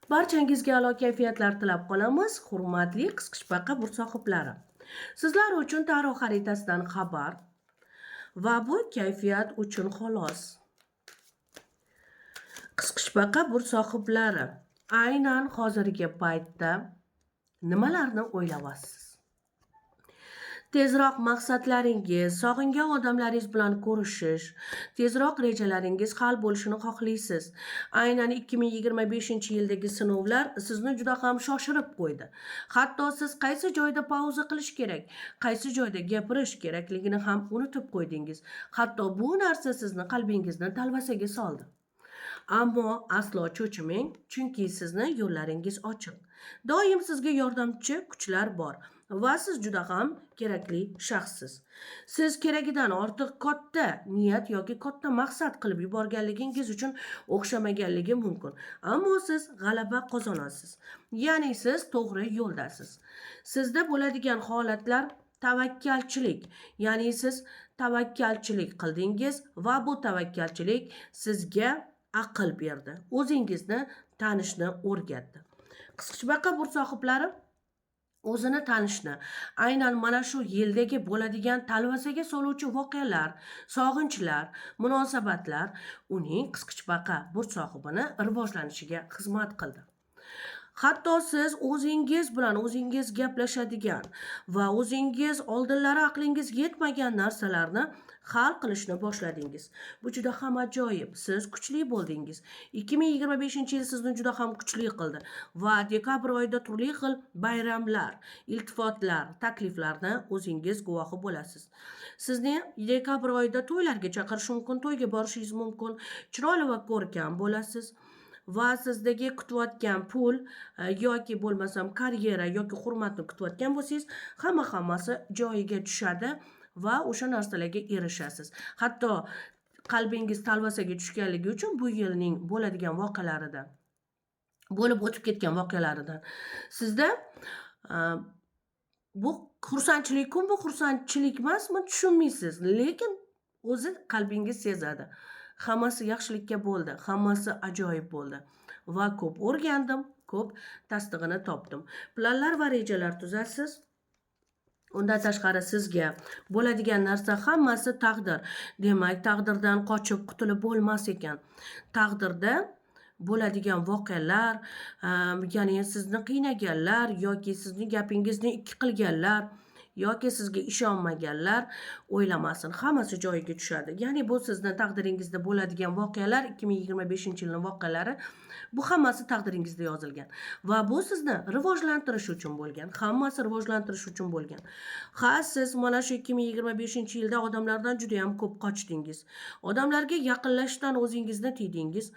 Barchangizga a'lo kayfiyatlar tilab qolamiz, hurmatli qisqichbaqa burt sohiblari. Sizlar uchun tarix xaritasidan xabar va bu kayfiyat uchun xolos. Qisqichbaqa burt sohiblari, aynan hozirgi paytda nimalarni o'ylayapsiz? Tezroq maqsadlaringiz, sog'ingan odamlaringiz bilan ko'rishish, tezroq rejalaringiz hal bo'lishini xohlaysiz. Aynan 2025-yildagi sinovlar sizni juda ham shoshirib qo'ydi. Hatto siz qaysi joyda pauza qilish kerak, qaysi joyda gapirish kerakligini ham unutib qo'ydingiz. Hatto bu narsa sizni qalbingizni talvasaga soldi. Ammo aslo cho'chimang, chunki sizni yo'llaringiz ochiq. Doim sizga yordamchi kuchlar bor va siz juda ham kerakli shaxssiz. Siz keragidan ortiq katta niyat yoki katta maqsad qilib yuborganligingiz uchun o'xshamaganligi mumkin. Ammo siz g'alaba qozonasiz. Ya'ni siz to'g'ri yo'ldasiz. Sizda bo'ladigan holatlar tavakkalchilik, ya'ni siz tavakkalchilik qildingiz va bu tavakkalchilik sizga aql berdi, o'zingizni tanishni o'rgatdi. Qisqichbaqa burt sohiblari o'zini tanishni, aynan mana shu yildagi bo'ladigan talvasaga soluvchi voqealar, sog'inchlar, munosabatlar uning qisqichbaqa burt sohibini rivojlanishiga xizmat qildi. Hatto siz o'zingiz bilan o'zingiz gaplashadigan va o'zingiz oldinlari aqlingiz yetmagan narsalarni hal qilishni boshladingiz. Bu juda ham ajoyib. Siz kuchli bo'ldingiz. 2025-yil sizni juda ham kuchli qildi va dekabr oyida turli xil bayramlar, iltifotlar, takliflarni o'zingiz guvohi bo'lasiz. Sizni dekabr oyida to'ylarga chaqirish mumkin, to'yga borishingiz mumkin, chiroyli va ko'rkam bo'lasiz. Va sizdagi kutayotgan pul yoki bo'lmasam karyera yoki hurmatni kutayotgan bo'lsangiz, hammasi joyiga tushadi va o'sha narsalarga erishasiz. Hatto qalbingiz talvasaga tushganligi uchun bu yilning bo'ladigan voqealaridan, bo'lib o'tib ketgan voqealaridan sizda bu xursandchilik-ku, bu xursandchilik emasmi, tushunmaysiz, lekin o'zi qalbingiz sezadi. Hammasi yaxshilikka bo'ldi, hammasi ajoyib bo'ldi va ko'p o'rgandim, ko'p tasdig'ini topdim. Planlar va rejalar tuzasiz. Undan tashqari sizga bo'ladigan narsa hammasi taqdir. Demak, taqdirdan qochib qutulib bo'lmas ekan. Taqdirda bo'ladigan voqealar, ya'ni sizni qiynaganlar yoki sizni gapingizni ikki qilganlar yoki sizga ishonmaganlar o'ylamasin, hammasi joyiga tushadi. Ya'ni bu sizni taqdiringizda bo'ladigan voqealar, 2025-yilning voqealari, bu hammasi taqdiringizda yozilgan va bu sizni rivojlantirish uchun bo'lgan, hammasi rivojlantirish uchun bo'lgan. Ha, siz mana shu 2025-yilda odamlardan juda ham ko'p qochdingiz. Odamlarga yaqinlashishdan o'zingizni tiydingiz.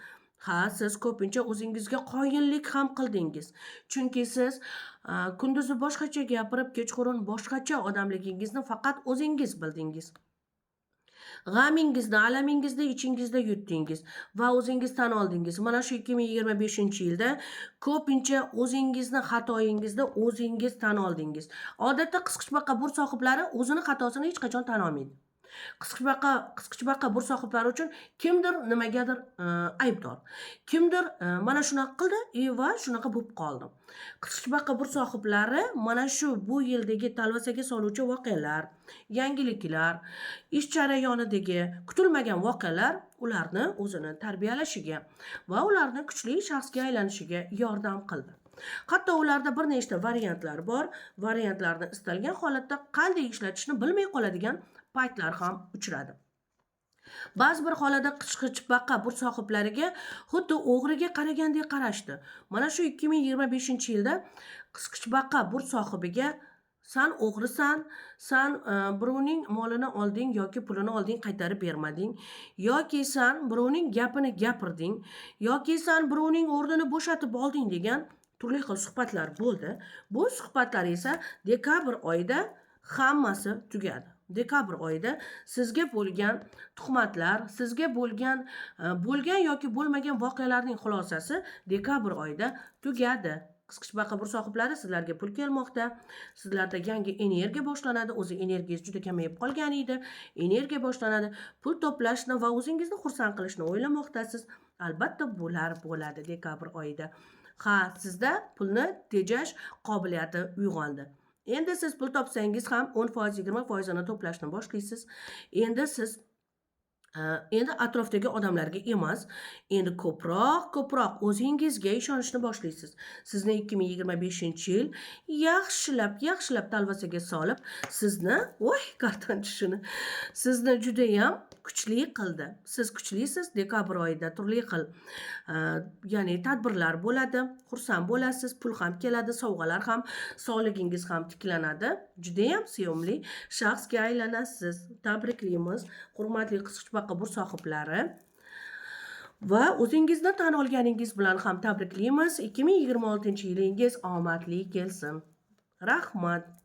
Ha, siz ko'pincha o'zingizga qoyillik ham qildingiz. Chunki siz kunduzi boshqacha gapirib, kechqurun boshqacha odamligingizni faqat o'zingiz bildingiz. G'amingizni, alamingizni ichingizda yutdingiz va o'zingiz tan oldingiz. Mana shu 2025-yilda ko'pincha o'zingizni, xatoyingizni o'zingiz tan oldingiz. Odatda qisqichbaqa burt sohiblari o'zini xatosini hech qachon tan olmaydi. Qisqichbaqa burt sohiblari uchun kimdir nimagadir aybdor. Kimdir mana shunaqa qildi va shunaqa bo'lib qoldi. Qisqichbaqa burt sohiblari mana shu bu yildagi talvasaga soluvchi voqealar, yangiliklar, ish jarayonidagi kutilmagan voqealar ularni o'zini tarbiyalashiga va ularni kuchli shaxsga aylanishiga yordam qildi. Hatto ularda bir nechta variantlar bor. Variantlarni istalgan holatda qanday ishlatishni bilmay qoladigan paytlar ham uchradi. Ba'zi bir holada qisqichbaqa burt sohiblariga xuddi o'g'riga qaragandek qarashdi. Mana shu 2025-yilda qisqichbaqa burt sohibiga san o'g'risan, san birovning molini olding yoki pulini olding, qaytarib bermading, yoki san birovning gapini gapirding, yoki san birovning o'rnini bo'shatib olding degan turli xil suhbatlar bo'ldi. Bu suhbatlar esa dekabr oyida hammasi tugadi. Dekabr oyida sizga bo'lgan tuhmatlar, sizga bo'lgan yoki bo'lmagan voqealarning xulosasi dekabr oyida tugadi. Qisqichbaqa burt sohiblari, sizlarga pul kelmoqda, sizlarda yangi energiya boshlanadi. O'zi energiyangiz juda kamayib qolgan edi. Energiya boshlanadi. Pul to'plashni va o'zingizni xursand qilishni o'ylamoqdasiz. Albatta bular bo'ladi dekabr oyida. Ha, sizda pulni tejash qobiliyati uyg'ondi. Endi siz pul topsangiz ham 10%, 20% to'plashni boshlaysiz. Endi siz endi atrofdagi odamlarga emas, endi ko'proq o'zingizga ishonishni boshlaysiz. Sizni 2025-yil yaxshilab talvasaga solib, sizni karton tushini sizni judayam kuchli qildi. Siz kuchlisiz. Dekabr oyida turli xil ya'ni tadbirlar bo'ladi, xursand bo'lasiz, pul ham keladi, sovg'alar ham, sog'ligingiz ham tiklanadi. Judayam sevimli shaxsga aylanasiz. Tabriklaymiz, hurmatli qisqichbaqa bur sohiblari. Va o'zingizni tan olganingiz bilan ham tabriklaymiz. 2026-yilingiz omadli kelsin. Rahmat.